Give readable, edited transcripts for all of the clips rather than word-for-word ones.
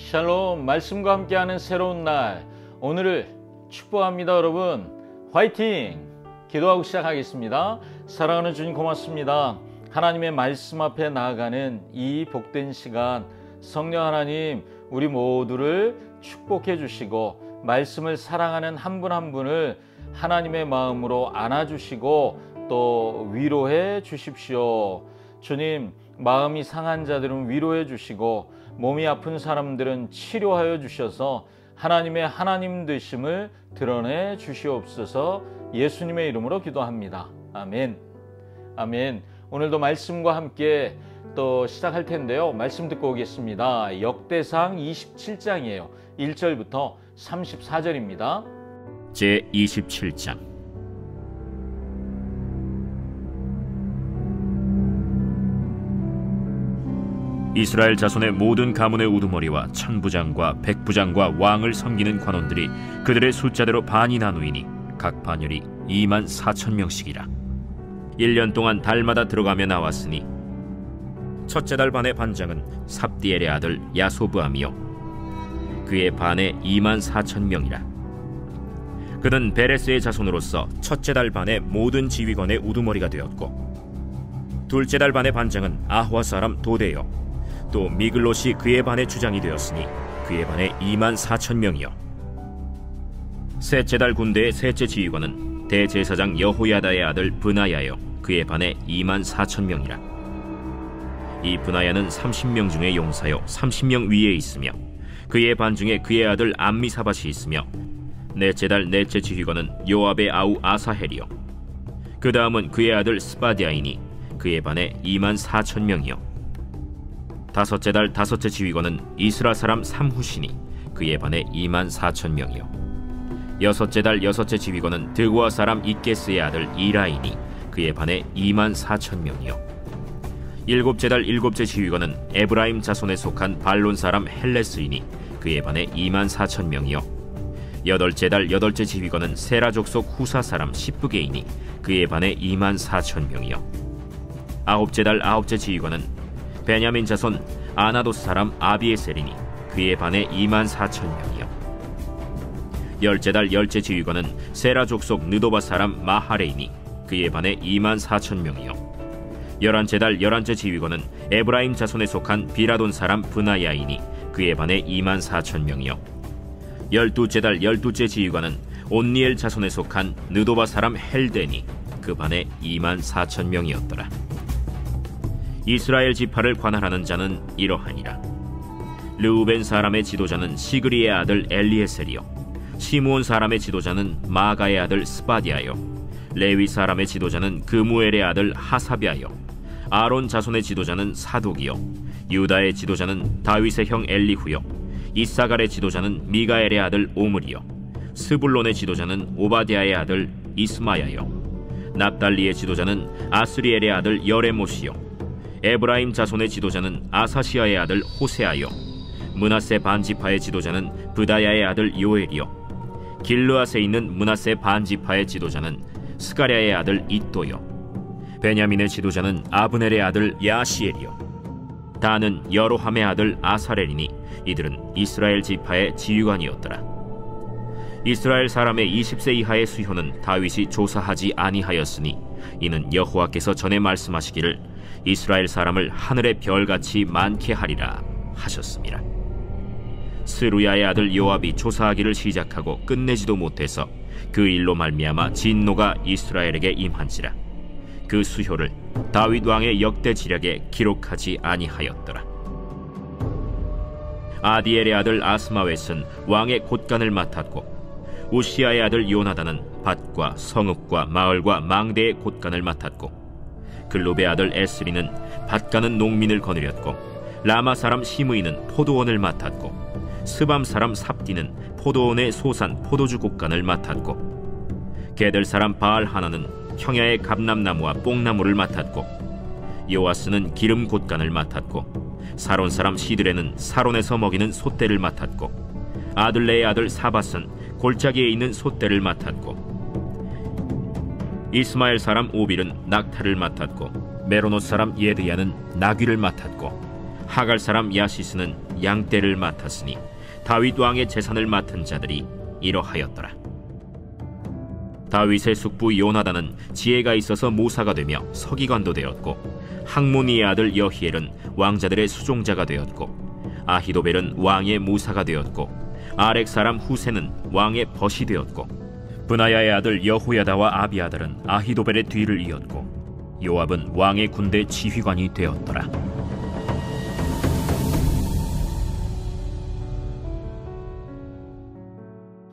샬롬, 말씀과 함께하는 새로운 날, 오늘을 축복합니다. 여러분 화이팅! 기도하고 시작하겠습니다. 사랑하는 주님 고맙습니다. 하나님의 말씀 앞에 나아가는 이 복된 시간, 성령 하나님 우리 모두를 축복해 주시고 말씀을 사랑하는 한 분 한 분을 하나님의 마음으로 안아주시고 또 위로해 주십시오. 주님, 마음이 상한 자들은 위로해 주시고 몸이 아픈 사람들은 치료하여 주셔서 하나님의 하나님 되심을 드러내 주시옵소서. 예수님의 이름으로 기도합니다. 아멘. 아멘. 오늘도 말씀과 함께 또 시작할 텐데요. 말씀 듣고 오겠습니다. 역대상 27장이에요. 1절부터 34절입니다. 제27장. 이스라엘 자손의 모든 가문의 우두머리와 천부장과 백부장과 왕을 섬기는 관원들이 그들의 숫자대로 반이 나누이니 각 반열이 24,000명씩이라. 1년 동안 달마다 들어가며 나왔으니 첫째 달 반의 반장은 삽디엘의 아들 야소브암이요 그의 반에 24,000명이라. 그는 베레스의 자손으로서 첫째 달 반의 모든 지휘관의 우두머리가 되었고, 둘째 달 반의 반장은 아화 사람 도데요 또 미글롯이 그의 반의 주장이 되었으니 그의 반에 24,000명이요 셋째 달 군대의 셋째 지휘관은 대제사장 여호야다의 아들 브나야요 그의 반에 24,000명이라. 이 브나야는 30명 중에 용사요 30명 위에 있으며 그의 반 중에 그의 아들 암미사밧이 있으며, 넷째 달 넷째 지휘관은 요압의 아우 아사헬이요 그 다음은 그의 아들 스바디아이니 그의 반에 24,000명이요 다섯째 달 다섯째 지휘관은 이스라 사람 삼후시니 그의 반에 24,000명이요 여섯째 달 여섯째 지휘관은 드고아 사람 이게스의 아들 이라이니 그의 반에 24,000명이요 일곱째 달 일곱째 지휘관은 에브라임 자손에 속한 발론 사람 헬레스이니 그의 반에 24,000명이요 여덟째 달 여덟째 지휘관은 세라 족속 후사 사람 시브게이니 그의 반에 24,000명이요 아홉째 달 아홉째 지휘관은 베냐민 자손 아나도스 사람 아비에셀이니 그의 반에 24,000명이요 열째 달 열째 지휘관은 세라 족속 느도바 사람 마하레이니 그의 반에 24,000명이요 열한째 달 열한째 지휘관은 에브라임 자손에 속한 비라돈 사람 브나야이니 그의 반에 24,000명이요 열두째 달 열두째 지휘관은 온니엘 자손에 속한 느도바 사람 헬데니 그 반에 24,000명이었더라. 이스라엘 지파를 관할하는 자는 이러하니라. 르우벤 사람의 지도자는 시그리의 아들 엘리에셀이요 시므온 사람의 지도자는 마가의 아들 스바디아요 레위 사람의 지도자는 그무엘의 아들 하사비아요 아론 자손의 지도자는 사독이요 유다의 지도자는 다윗의 형 엘리후요 이사갈의 지도자는 미가엘의 아들 오므리요 스불론의 지도자는 오바댜의 아들 이스마야요 납달리의 지도자는 아스리엘의 아들 여레모시요 에브라임 자손의 지도자는 아사시아의 아들 호세아요 므낫세 반지파의 지도자는 브다야의 아들 요엘이요 길르앗에 있는 므낫세 반지파의 지도자는 스가랴의 아들 이또요 베냐민의 지도자는 아브넬의 아들 야시엘이요 다는 여로함의 아들 아사렐이니 이들은 이스라엘 지파의 지휘관이었더라. 이스라엘 사람의 20세 이하의 수효는 다윗이 조사하지 아니하였으니 이는 여호와께서 전에 말씀하시기를 이스라엘 사람을 하늘의 별같이 많게 하리라 하셨습니다. 스루야의 아들 요압이 조사하기를 시작하고 끝내지도 못해서 그 일로 말미암아 진노가 이스라엘에게 임한지라. 그 수효를 다윗 왕의 역대 지략에 기록하지 아니하였더라. 아디엘의 아들 아스마웻은 왕의 곳간을 맡았고, 우시아의 아들 요나단은 밭과 성읍과 마을과 망대의 곳간을 맡았고, 글롭의 아들 에스리는 밭가는 농민을 거느렸고, 라마 사람 시므이는 포도원을 맡았고, 스밤 사람 삽디는 포도원의 소산 포도주 곳간을 맡았고, 게들 사람 바알 하나는 형야의 감람나무와 뽕나무를 맡았고, 요아스는 기름 곳간을 맡았고, 사론 사람 시드레는 사론에서 먹이는 솥대를 맡았고, 아들레의 아들 사밧은 골짜기에 있는 솥대를 맡았고, 이스마엘 사람 오빌은 낙타를 맡았고, 메로노 사람 예드야는 나귀를 맡았고, 하갈 사람 야시스는 양떼를 맡았으니 다윗 왕의 재산을 맡은 자들이 이러하였더라. 다윗의 숙부 요나단은 지혜가 있어서 모사가 되며 서기관도 되었고, 학모니의 아들 여히엘은 왕자들의 수종자가 되었고, 아히도벨은 왕의 모사가 되었고, 아렉 사람 후세는 왕의 벗이 되었고, 브나야의 아들 여호야다와 아비아달은 아히도벨의 뒤를 이었고, 요압은 왕의 군대 지휘관이 되었더라.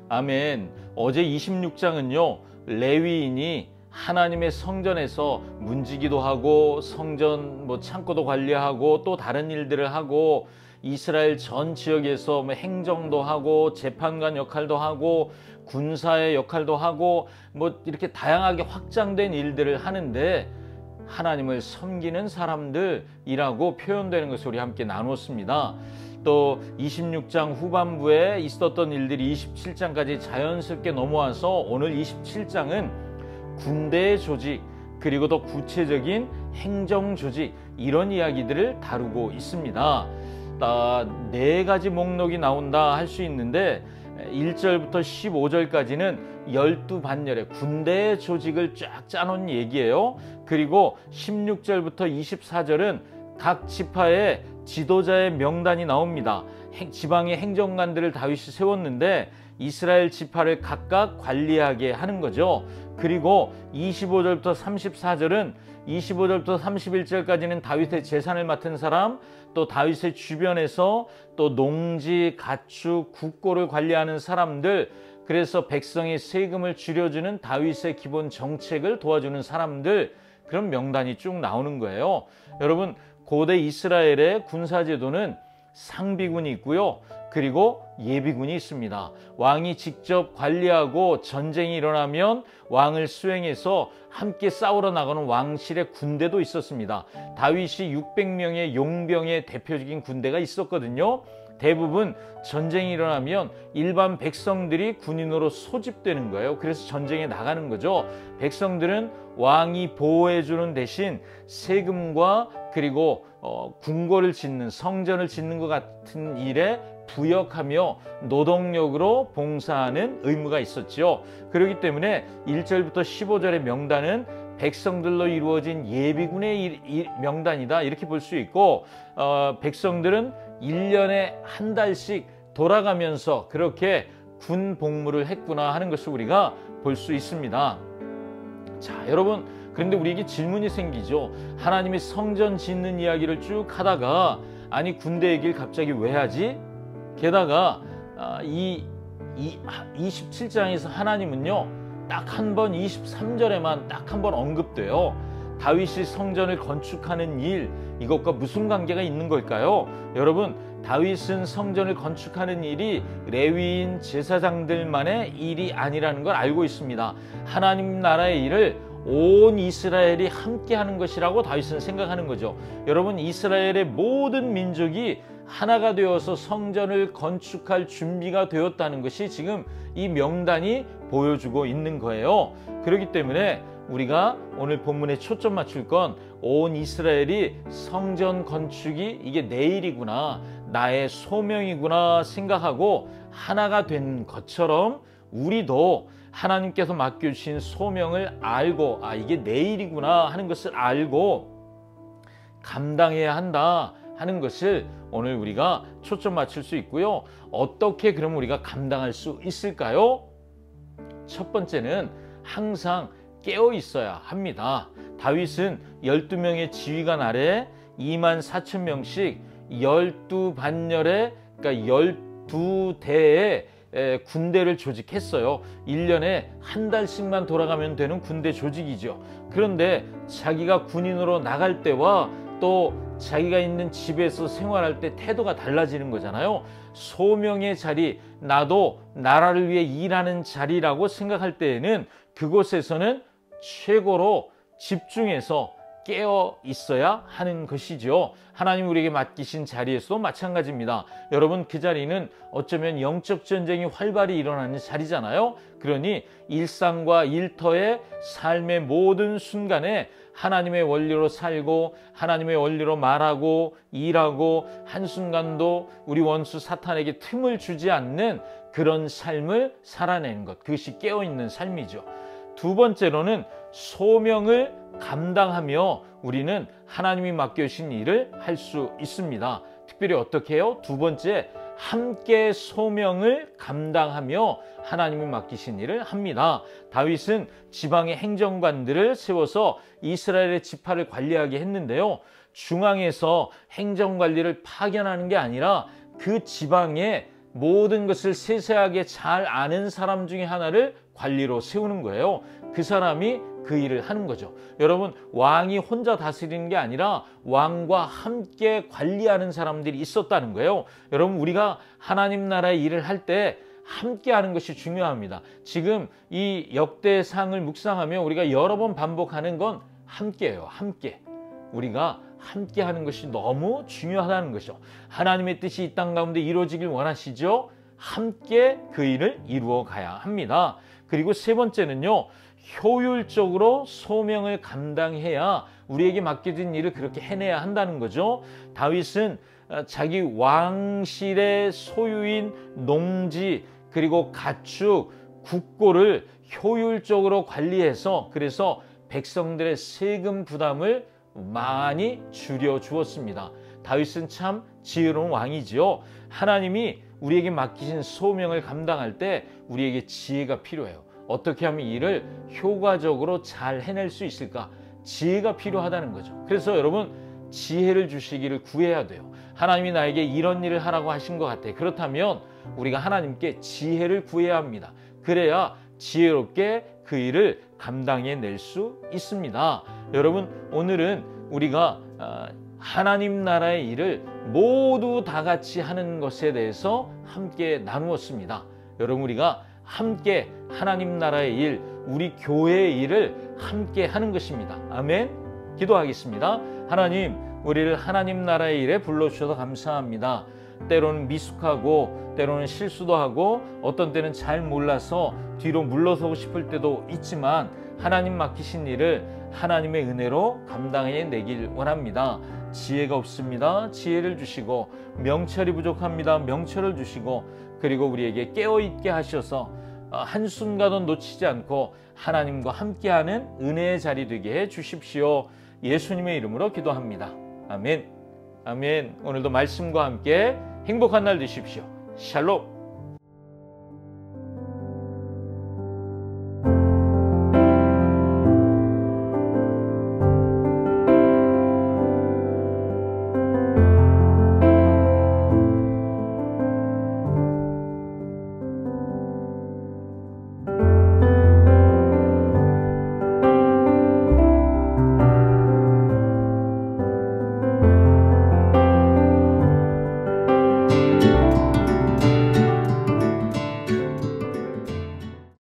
아멘. 어제 26장은요, 레위인이 하나님의 성전에서 문지기도 하고 성전 창고도 관리하고 또 다른 일들을 하고 이스라엘 전 지역에서 행정도 하고 재판관 역할도 하고 군사의 역할도 하고 이렇게 다양하게 확장된 일들을 하는데 하나님을 섬기는 사람들이라고 표현되는 것을 우리 함께 나눴습니다. 또 26장 후반부에 있었던 일들이 27장까지 자연스럽게 넘어와서 오늘 27장은 군대의 조직 그리고 더 구체적인 행정 조직 이런 이야기들을 다루고 있습니다. 4가지 목록이 나온다 할 수 있는데 1절부터 15절까지는 12반열의 군대의 조직을 쫙 짜놓은 얘기예요. 그리고 16절부터 24절은 각 지파의 지도자의 명단이 나옵니다. 지방의 행정관들을 다윗이 세웠는데 이스라엘 지파를 각각 관리하게 하는 거죠. 그리고 25절부터 34절은 25절부터 31절까지는 다윗의 재산을 맡은 사람, 또 다윗의 주변에서 또 농지, 가축, 국고를 관리하는 사람들, 그래서 백성의 세금을 줄여주는 다윗의 기본 정책을 도와주는 사람들, 그런 명단이 쭉 나오는 거예요. 여러분, 고대 이스라엘의 군사제도는 상비군이 있고요. 그리고 예비군이 있습니다. 왕이 직접 관리하고 전쟁이 일어나면 왕을 수행해서 함께 싸우러 나가는 왕실의 군대도 있었습니다. 다윗이 600명의 용병의 대표적인 군대가 있었거든요. 대부분 전쟁이 일어나면 일반 백성들이 군인으로 소집되는 거예요. 그래서 전쟁에 나가는 거죠. 백성들은 왕이 보호해주는 대신 세금과 그리고 궁궐을 짓는 성전을 짓는 것 같은 일에 부역하며 노동력으로 봉사하는 의무가 있었죠. 그렇기 때문에 1절부터 15절의 명단은 백성들로 이루어진 예비군의 명단이다 이렇게 볼 수 있고, 백성들은 1년에 한 달씩 돌아가면서 그렇게 군 복무를 했구나 하는 것을 우리가 볼 수 있습니다. 자, 여러분, 그런데 우리에게 질문이 생기죠. 하나님이 성전 짓는 이야기를 쭉 하다가 아니 군대 얘기를 갑자기 왜 하지? 게다가 이 27장에서 하나님은요 딱 한 번 23절에만 딱 한 번 언급돼요. 다윗이 성전을 건축하는 일, 이것과 무슨 관계가 있는 걸까요? 여러분, 다윗은 성전을 건축하는 일이 레위인 제사장들만의 일이 아니라는 걸 알고 있습니다. 하나님 나라의 일을 온 이스라엘이 함께 하는 것이라고 다윗은 생각하는 거죠. 여러분, 이스라엘의 모든 민족이 하나가 되어서 성전을 건축할 준비가 되었다는 것이 지금 이 명단이 보여주고 있는 거예요. 그렇기 때문에 우리가 오늘 본문에 초점 맞출 건 온 이스라엘이 성전 건축이 이게 내 일이구나, 나의 소명이구나 생각하고 하나가 된 것처럼 우리도 하나님께서 맡겨주신 소명을 알고 이게 내 일이구나 하는 것을 알고 감당해야 한다 하는 것을 오늘 우리가 초점 맞출 수 있고요. 어떻게 그럼 우리가 감당할 수 있을까요? 첫 번째는 항상 깨어 있어야 합니다. 다윗은 12명의 지휘관 아래 24,000명씩 12반열에 그러니까 12대의 군대를 조직했어요. 1년에 한 달씩만 돌아가면 되는 군대 조직이죠. 그런데 자기가 군인으로 나갈 때와 또 자기가 있는 집에서 생활할 때 태도가 달라지는 거잖아요. 소명의 자리, 나도 나라를 위해 일하는 자리라고 생각할 때에는 그곳에서는 최고로 집중해서 깨어 있어야 하는 것이죠. 하나님 우리에게 맡기신 자리에서도 마찬가지입니다. 여러분, 그 자리는 어쩌면 영적 전쟁이 활발히 일어나는 자리잖아요. 그러니 일상과 일터의 삶의 모든 순간에 하나님의 원리로 살고 하나님의 원리로 말하고 일하고 한순간도 우리 원수 사탄에게 틈을 주지 않는 그런 삶을 살아내는 것, 그것이 깨어있는 삶이죠. 두 번째로는 소명을 감당하며 우리는 하나님이 맡겨주신 일을 할 수 있습니다. 특별히 어떻게 해요? 두 번째, 함께 소명을 감당하며 하나님이 맡기신 일을 합니다. 다윗은 지방의 행정관들을 세워서 이스라엘의 지파를 관리하게 했는데요. 중앙에서 행정관리를 파견하는 게 아니라 그 지방의 모든 것을 세세하게 잘 아는 사람 중에 하나를 관리로 세우는 거예요. 그 사람이 그 일을 하는 거죠. 여러분, 왕이 혼자 다스리는 게 아니라 왕과 함께 관리하는 사람들이 있었다는 거예요. 여러분, 우리가 하나님 나라의 일을 할 때 함께 하는 것이 중요합니다. 지금 이 역대상을 묵상하며 우리가 여러 번 반복하는 건 함께예요. 함께. 우리가 함께 하는 것이 너무 중요하다는 것이죠. 하나님의 뜻이 이 땅 가운데 이루어지길 원하시죠? 함께 그 일을 이루어 가야 합니다. 그리고 세 번째는요, 효율적으로 소명을 감당해야 우리에게 맡겨진 일을 그렇게 해내야 한다는 거죠. 다윗은 자기 왕실의 소유인 농지 그리고 가축, 국고를 효율적으로 관리해서 그래서 백성들의 세금 부담을 많이 줄여 주었습니다. 다윗은 참 지혜로운 왕이지요. 하나님이 우리에게 맡기신 소명을 감당할 때 우리에게 지혜가 필요해요. 어떻게 하면 일을 효과적으로 잘 해낼 수 있을까? 지혜가 필요하다는 거죠. 그래서 여러분, 지혜를 주시기를 구해야 돼요. 하나님이 나에게 이런 일을 하라고 하신 것 같아. 그렇다면 우리가 하나님께 지혜를 구해야 합니다. 그래야 지혜롭게 그 일을 감당해낼 수 있습니다. 여러분, 오늘은 우리가 하나님 나라의 일을 모두 다 같이 하는 것에 대해서 함께 나누었습니다. 여러분, 우리가 함께 하나님 나라의 일, 우리 교회의 일을 함께 하는 것입니다. 아멘. 기도하겠습니다. 하나님, 우리를 하나님 나라의 일에 불러주셔서 감사합니다. 때로는 미숙하고 때로는 실수도 하고 어떤 때는 잘 몰라서 뒤로 물러서고 싶을 때도 있지만 하나님 맡기신 일을 하나님의 은혜로 감당해내길 원합니다. 지혜가 없습니다. 지혜를 주시고 명철이 부족합니다. 명철을 주시고 그리고 우리에게 깨어있게 하셔서 한순간도 놓치지 않고 하나님과 함께하는 은혜의 자리 되게 해 주십시오. 예수님의 이름으로 기도합니다. 아멘. 아멘. 오늘도 말씀과 함께 행복한 날 되십시오. 샬롬.